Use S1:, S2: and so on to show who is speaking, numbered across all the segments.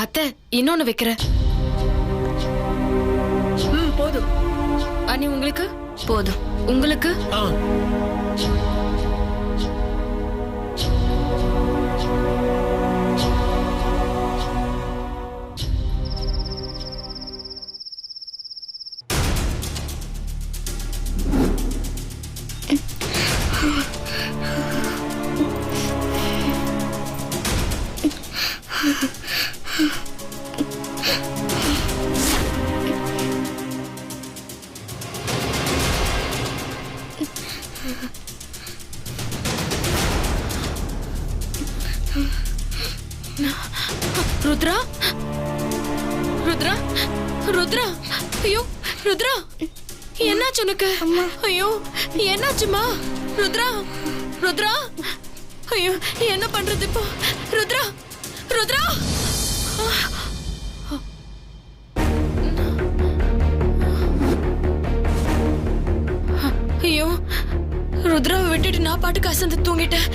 S1: அத்தை இன்னொன்னு வைக்கிறேன்.
S2: போதும்.
S1: அண்ணி உங்களுக்கு போதும். உங்களுக்கு ருத்ரா, ருத்ரா, ருத்ரா, ஐயோ ருத்ரா, என்னாச்சு உனக்கு? ஐயோ என்னாச்சுமா? ருத்ரா, ருத்ரா, ஐயோ என்ன பண்றது இப்போ? ருத்ரா, ருத்ரா, ஐயோ ருத்ராவை விட்டுட்டு நான் பாட்டுக்கு அசந்து தூங்கிட்டேன்.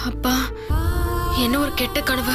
S1: அப்பா, என்ன ஒரு கெட்ட கனவு.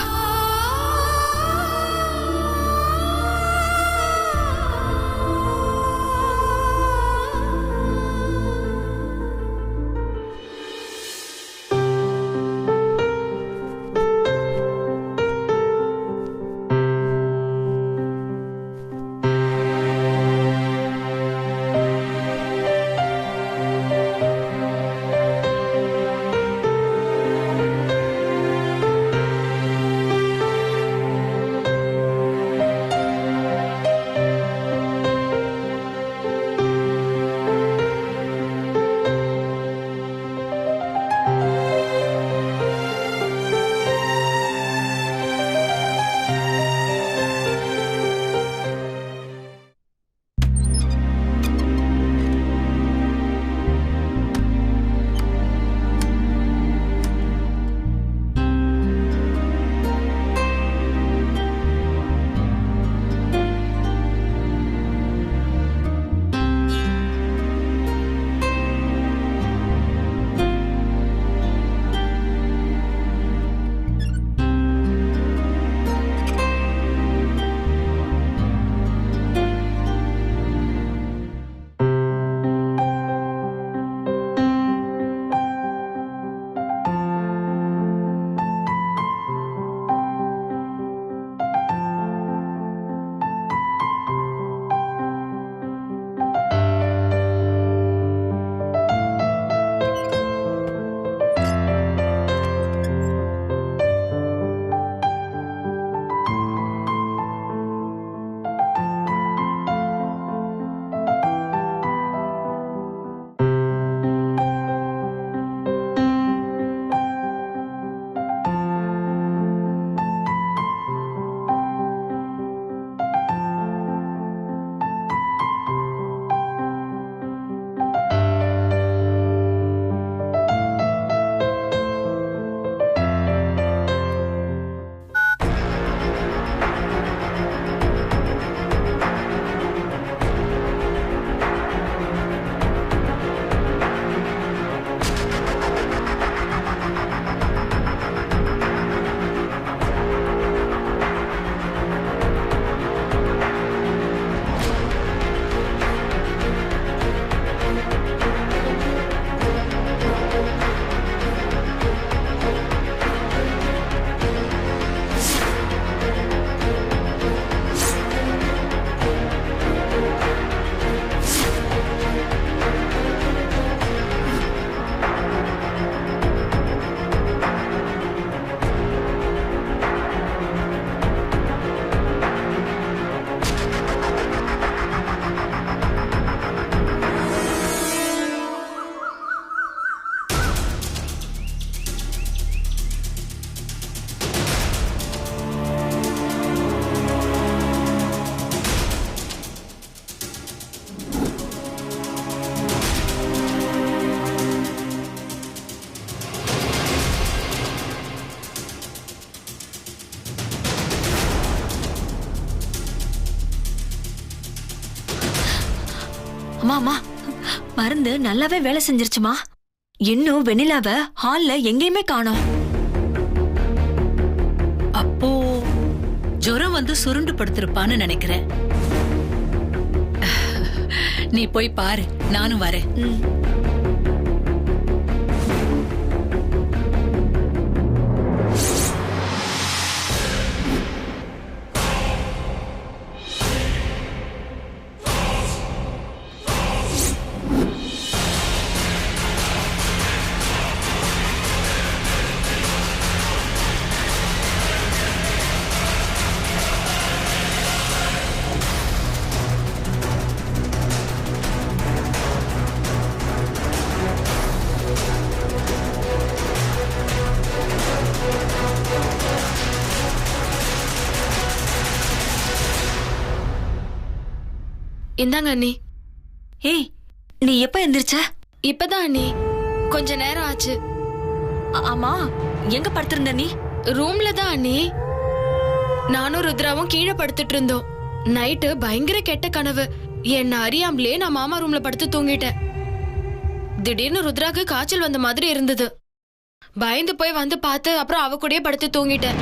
S1: அம்மா மருந்து நல்லாவே வேலை செஞ்சிருச்சுமா. இன்னும் வெண்ணிலாவ ஹால்ல எங்கேயுமே காணோம்.
S2: அப்போ ஜுரம் வந்து சுருண்டு படுத்திருப்பான்னு நினைக்கிறேன். நீ போய் பாரு, நானும் வரேன்.
S1: இந்தாங்க அண்ணி. ஏய், நீ எப்ப எந்திரிச்ச? இப்பதான் அண்ணி, கொஞ்ச நேரம் ஆச்சு. ஆமா, எங்க படுத்திருந்த நீ? ரூம்ல தான் அண்ணி. நானும் ருத்ராவும் கீழே படுத்துட்டு இருந்தோம். நைட்டு பயங்கர கெட்ட கனவு. என்ன அறியாமலே நான் மாமா ரூம்ல படுத்து தூங்கிட்டேன். திடீர்னு ருத்ராக்கு காய்ச்சல் வந்த மாதிரி இருந்தது. பயந்து போய் வந்து பார்த்து அப்புறம் அவ கூடயே படுத்து தூங்கிட்டேன்.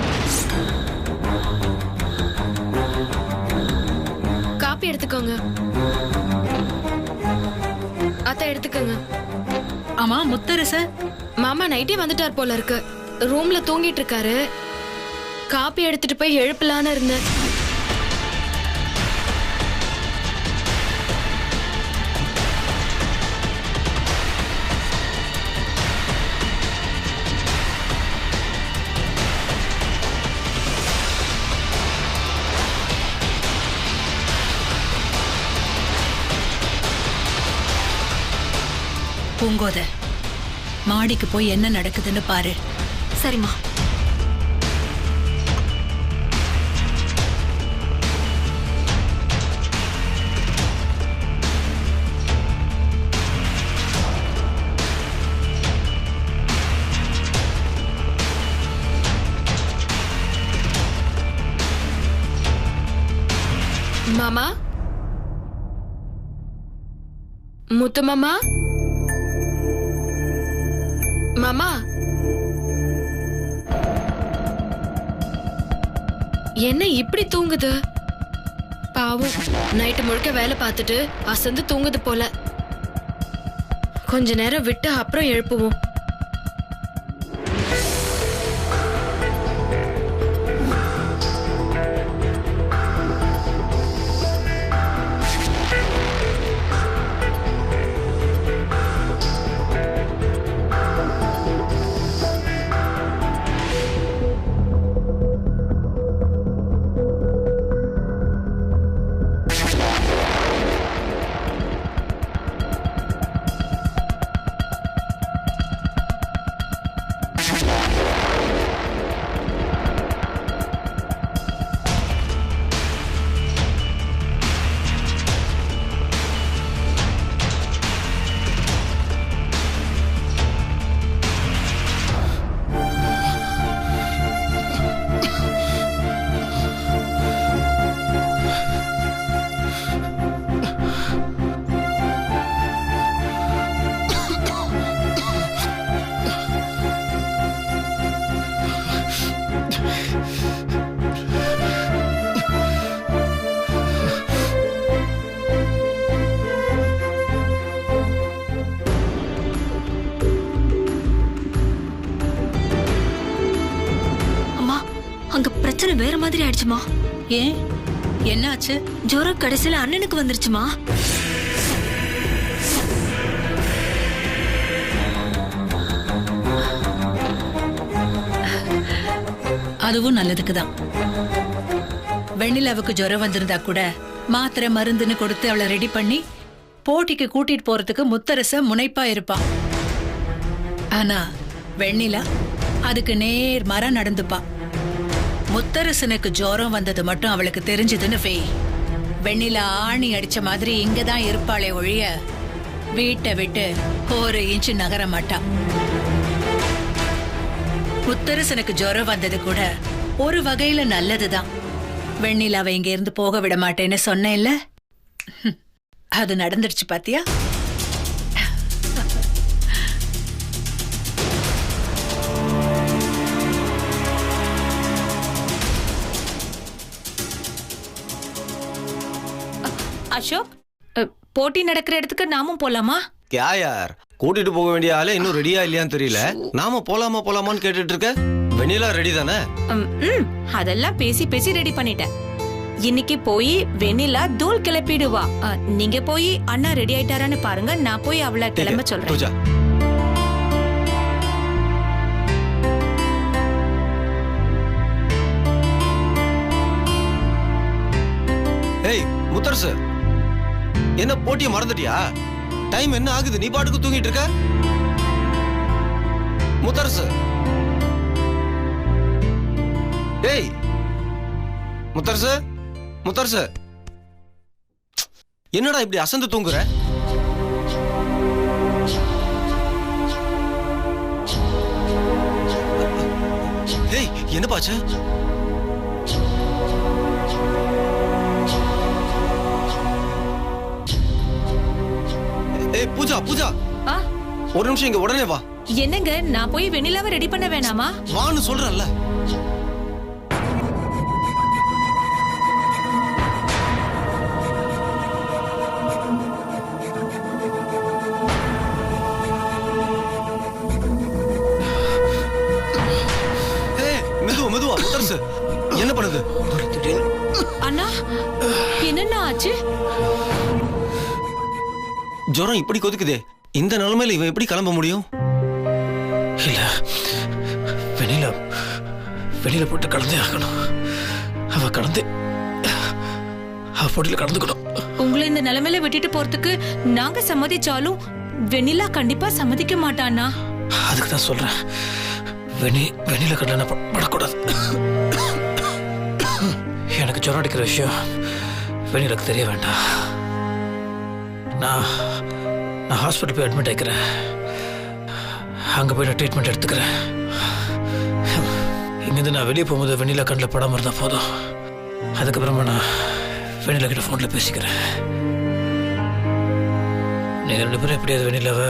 S1: காப்பி எடுத்துக்கோங்க. அத்தை எடுத்துக்கோங்க.
S2: ஆமா, முத்தரச
S1: மாமா நைட்டே வந்துட்டார் போல இருக்கு. ரூம்ல தூங்கிட்டு இருக்காரு. காப்பி எடுத்துட்டு போய் எழுப்பலான்னு இருந்தேன்.
S2: பூங்கோத, மாடிக்கு போய் என்ன நடக்குதுன்னு பாரு.
S1: சரிம்மா. மாமா, முத்து மாமா, மாமா, என்ன இப்படி தூங்குது? பாவம், நைட்டு முழுக்க வேலை பார்த்துட்டு அசந்து தூங்குது போல. கொஞ்ச நேரம் விட்டு அப்புறம் எழுப்புவோம். அங்க பிரச்சனை வேற மாதிரி ஆயிடுச்சுமா.
S2: ஏன், என்னாச்சு?
S1: ஜுரம் கடைசியில அண்ணனுக்கு வந்துருச்சுமா.
S2: அதுவும் நல்லதுக்குதான். வெண்ணிலாவுக்கு ஜுரம் வந்திருந்தா கூட மாத்திரை மருந்துன்னு கொடுத்து அவளை ரெடி பண்ணி போட்டிக்கு கூட்டிட்டு போறதுக்கு முத்தரச முனைப்பா இருப்பா. ஆனா வெண்ணிலா அதுக்கு நேர் மரம் நடந்துப்பா. முத்தரசனுக்கு ஜுரம் வந்தது மட்டும் அவளுக்கு தெரிஞ்சதுன்னு வை, வெண்ணிலா ஆணி அடிச்ச மாதிரி இங்கதான் இருப்பாளே ஒழிய வீட்டை விட்டு ஒரு இன்ச்சு நகர மாட்டா. முத்தரசனுக்கு ஜுரம் வந்தது கூட ஒரு வகையில நல்லதுதான். வெண்ணிலாவை இங்க இருந்து போக விட மாட்டேன்னு சொன்னேன்ல. அது நடந்துடுச்சு பாத்தியா?
S1: அசோக், போட்டி நடக்கிற இடத்துக்கு நாமும் போலாமா?
S3: கே யார், கூட்டிட்டு போக வேண்டிய ஆளே இன்னும் ரெடியா இல்லையான்னு தெரியல. நாம போலாமான்னு கேட்டுட்டு இருக்க. வெண்ணிலா ரெடி தானே?
S1: அதெல்லாம் பேசி பேசி ரெடி பண்ணிட்டேன். இன்னைக்கு போய் வெண்ணிலா தூள் கிளப்பிடுவா. நீங்க போய் அண்ணா ரெடி ஆயிட்டாரான்னு பாருங்க. நான் போய் அவளை கிளம்ப சொல்றேன்.
S3: பூஜா, ஏய் முத்தரசு, என்ன போட்டியை மறந்துட்டியா? டைம் என்ன ஆகுது? நீ பாட்டுக்கு தூங்கிட்டு இருக்க. முத்தரசு, ஏய் முத்தரசு, முத்தரசு, என்னடா இப்படி அசந்து தூங்குற? ஏய் என்ன பாச்சு? ஏய் பூஜா, பூஜா, ஒரு நிமிஷம் இங்க உடனே வா.
S1: என்னங்க, நான் போய் வெண்ணிலாவை ரெடி பண்ண வேணாமா?
S3: வான்னு சொல்றேன்ல. மெதுவா முத்தரசு, என்ன பண்ணுது?
S1: அண்ணா, என்னன்னா ஆச்சு?
S3: ஜுரம் இப்படி கொதிக்குதே. இந்த நிலைமையில இவன் எப்படி கிளம்ப முடியும்?
S4: இல்ல, வெளியில போட்டு கடந்தே ஆகணும். அவ போட்டியில கடந்துக்கணும்.
S1: உங்களை இந்த நிலைமையில விட்டுட்டு போறதுக்கு நாங்க சம்மதிச்சாலும் வெண்ணிலா கண்டிப்பா சம்மதிக்க மாட்டானா?
S4: அதுக்கு தான் சொல்றேன், வெண்ணில கடல படக்கூடாது. எனக்கு ஜுரம் அடிக்கிற விஷயம் வெண்ணிலுக்கு தெரிய வேண்டாம். நான் ஹாஸ்பிட்டல் போய் அட்மிட் ஆகிக்கிறேன். அங்கே போய் நான் ட்ரீட்மெண்ட் எடுத்துக்கிறேன். இங்கேருந்து நான் வெளியே போகும்போது வெண்ணிலா கண்ணில் படாமல் இருந்தால் போதும். அதுக்கப்புறமா நான் வெண்ணிலா கிட்ட ஃபோனில் பேசிக்கிறேன். நீங்கள் 2 பேரும் எப்படியாவது வெண்ணிலாவை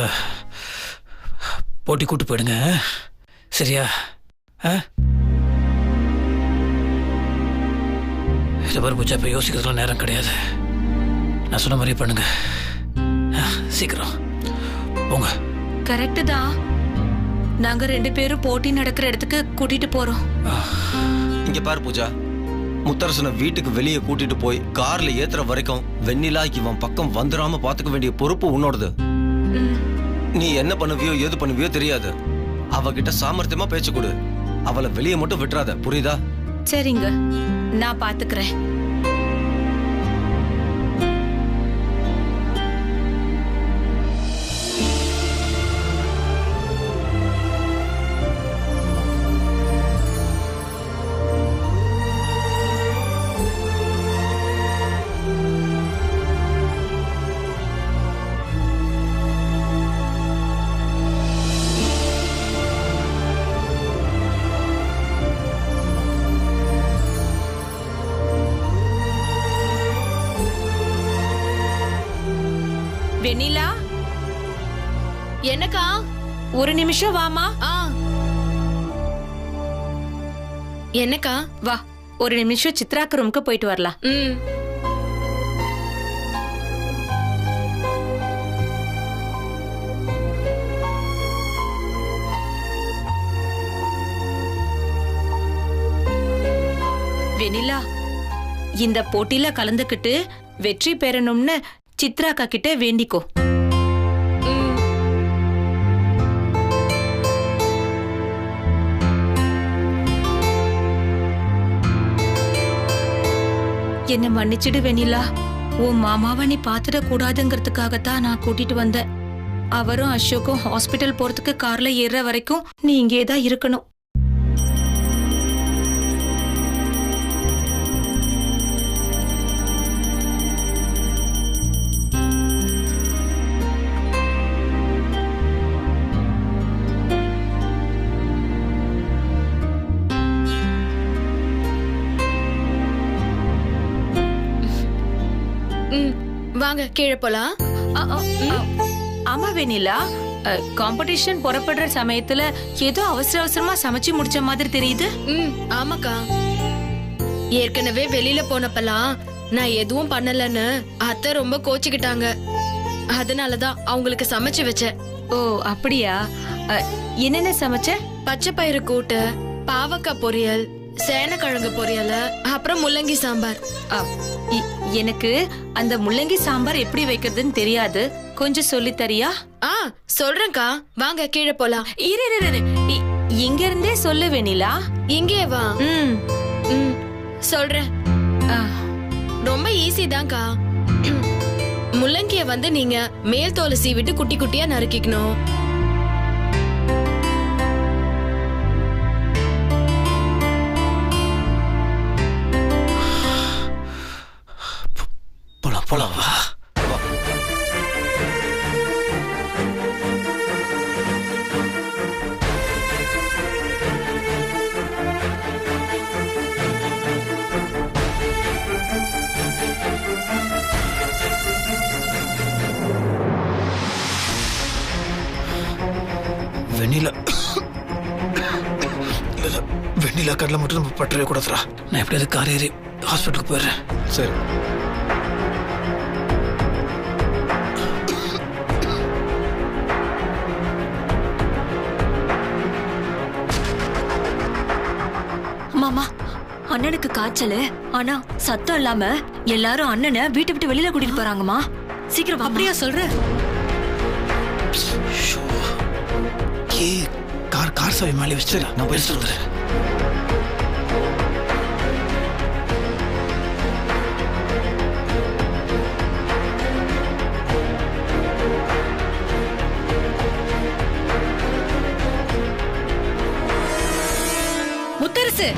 S4: போட்டி கூட்டு போயிடுங்க, சரியா? இதை பாரு பூஜா, இப்போ யோசிக்கிறதுலாம் நேரம் கிடையாது. நான் சொன்ன மாதிரியே பண்ணுங்க. சீக்கிரம் போங்க.
S1: கரெக்ட் தான். நாங்க 2 பேரும் போட்டி நடக்கிற இடத்துக்கு கூட்டிட்டு போறோம்.
S3: இங்க பாரு பூஜா, முத்தரசனை வீட்டுக்கு வெளியே கூட்டிட்டு போய் கார்ல ஏத்துற வரைக்கும் வெண்ணிலா இவன் பக்கம் வந்துடாம பாத்துக்க வேண்டிய பொறுப்பு உன்னோடது. நீ என்ன பண்ணுவியோ ஏது பண்ணுவியோ தெரியாது. அவகிட்ட சாமர்த்தியமா பேச்சு கொடு. அவளை வெளியே மட்டும் விட்டுறாத, புரியுதா?
S1: சரிங்க, நான் பாத்துக்கிறேன். வெண்ணிலா, என்னக்கா? ஒரு நிமிஷம் வாமா. என்னக்கா? வா, ஒரு நிமிஷம் சித்ராக்கு ரூமுக்கு போயிட்டு வரலாம். வெண்ணிலா, இந்த போட்டியில கலந்துக்கிட்டு வெற்றி பெறணும்னு சித்ராக்கா கிட்ட வேண்டிக்கோ. என்ன மன்னிச்சிடு வெண்ணிலா. உன் மாமாவை நீ பாத்துட கூடாதுங்கிறதுக்காகத்தான் நான் கூட்டிட்டு வந்தேன். அவரும் அசோக்கும் ஹாஸ்பிட்டல் போறதுக்கு கார்ல ஏற வரைக்கும் நீ இங்கேதான் இருக்கணும். வா வாங்க கீழே போலாம்.
S5: ஆமா வெண்ணிலா, காம்படிஷன் புறப்படுற சமயத்துல ஏதோ அவசர அவசரமா சமைச்சு முடிச்ச மாதிரி தெரியுது.
S1: ஆமாக்கா. ஏற்கனவே வெளியில போனப்பலாம் நான் எதுவும் பண்ணலன்னு அத்தை ரொம்ப கோச்சிக்கிட்டாங்க. அதனாலதான் அவங்களுக்கு சமைச்சு வச்சேன்.
S5: ஓ அப்படியா? என்னென்ன சமைச்ச?
S1: பச்சை பயிறு கூட்டு, பாவக்காய் பொரியல், சேனக்கிழங்கு பொரியல், அப்புறம் முள்ளங்கி சாம்பார்.
S5: எனக்கு அந்த முள்ளங்கி சாம்பார் எப்படி வைக்கிறதுன்னு தெரியாது, கொஞ்சம் சொல்லி தரியா?
S1: சொல்றேன்க்கா, வாங்க கீழே போலாம்.
S5: இரு இங்க இருந்தே சொல்லு வெண்ணிலா.
S1: இங்கே வா. சொல்றேன். ரொம்ப ஈஸி தான்க்கா. முள்ளங்கிய வந்து நீங்க மேல் தோலை சீவிட்டு குட்டி குட்டியா நறுக்கிக்கணும்.
S4: போலாம் போலாம் வா. வெண்ணிலா கடலை மட்டும் நம்ம பற்றவே கூடாதுரா. நான் எப்படியாவது கார் ஏறி ஹாஸ்பிட்டலுக்கு போயிடுறேன்.
S3: சரி.
S1: மாமா, அண்ணனுக்கு காய்ச்சல். ஆனா சத்தம் இல்லாம எல்லாரும் அண்ணனை வீட்டை விட்டு வெளியில கூட்டிட்டு போறாங்கம்மா. சீக்கிரம்.
S2: அப்படியா சொல்ற?
S4: கார் சாவி மேலே வச்சு நான் போய் சொல்றேன்.
S2: முத்தரசு,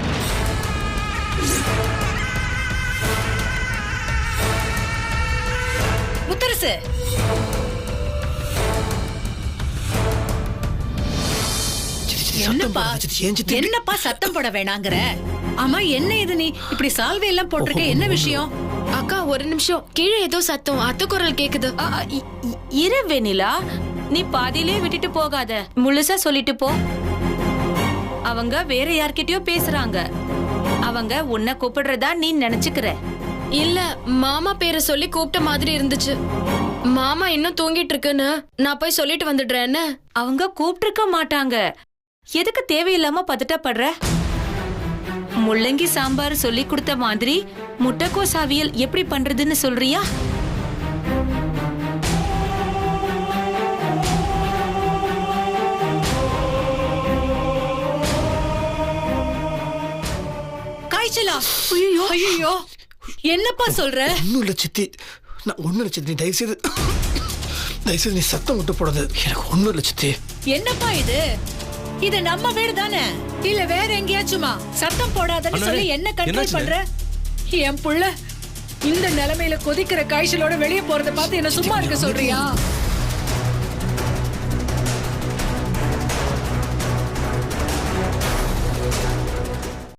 S2: முத்தரசு, என்னப்பா சத்தம் போட வேணாங்கிற? ஆமா, என்ன இது நீ இப்படி சால்வை எல்லாம் போட்டிருக்க? என்ன விஷயம்?
S1: அக்கா ஒரு நிமிஷம், கீழே ஏதோ சத்தம், அத்தை குரல் கேக்குது.
S5: இரு வெண்ணிலா, நீ பாதியிலே விட்டுட்டு போகாத, முழுசா சொல்லிட்டு போ. அவங்க வேற யார்கிட்டயோ பேசுறாங்க. அவங்க உன்னை கூப்பிடுறதா நீ நினைச்சுக்கிற.
S1: இல்ல, மாமா பேரை சொல்லி கூப்பிட்ட மாதிரி இருந்துச்சு. மாமா இன்னும் தூங்கிட்டு இருக்குன்னு நான் போய் சொல்லிட்டு வந்துடுறேன்னு.
S5: அவங்க கூப்பிட்டிருக்க மாட்டாங்க. எதுக்கு தேவையில்லாம பதட்டப்படுற? முள்ளங்கி சாம்பார் சொல்லி கொடுத்த மாதிரி முட்டைக்கோஸ் அவியல் எப்படி பண்றதுன்னு சொல்றியா?
S2: காய்ச்சலா? ஐயோ, என்னப்பா சொல்ற?
S4: ஒன்னும் இல்ல சித்தி, நான் ஒன்னும் இல்ல சித்தி. தயவுசெய்து நீ சத்தம் விட்டு போடாது. எனக்கு ஒன்னும் இல்ல சித்தி.
S2: என்னப்பா இது? இது நம்ம வீடு தானே, இல்ல வேற எங்கேயாச்சுமா? சத்தம் போடாதன்னு சொல்லி என்ன கண்ட்ரோல் பண்ற? என் புள்ள இந்த நிலைமையில கொதிக்கிற காய்ச்சலோட வெளியே போறத பார்த்து என்ன சும்மா இருக்க சொல்றியா?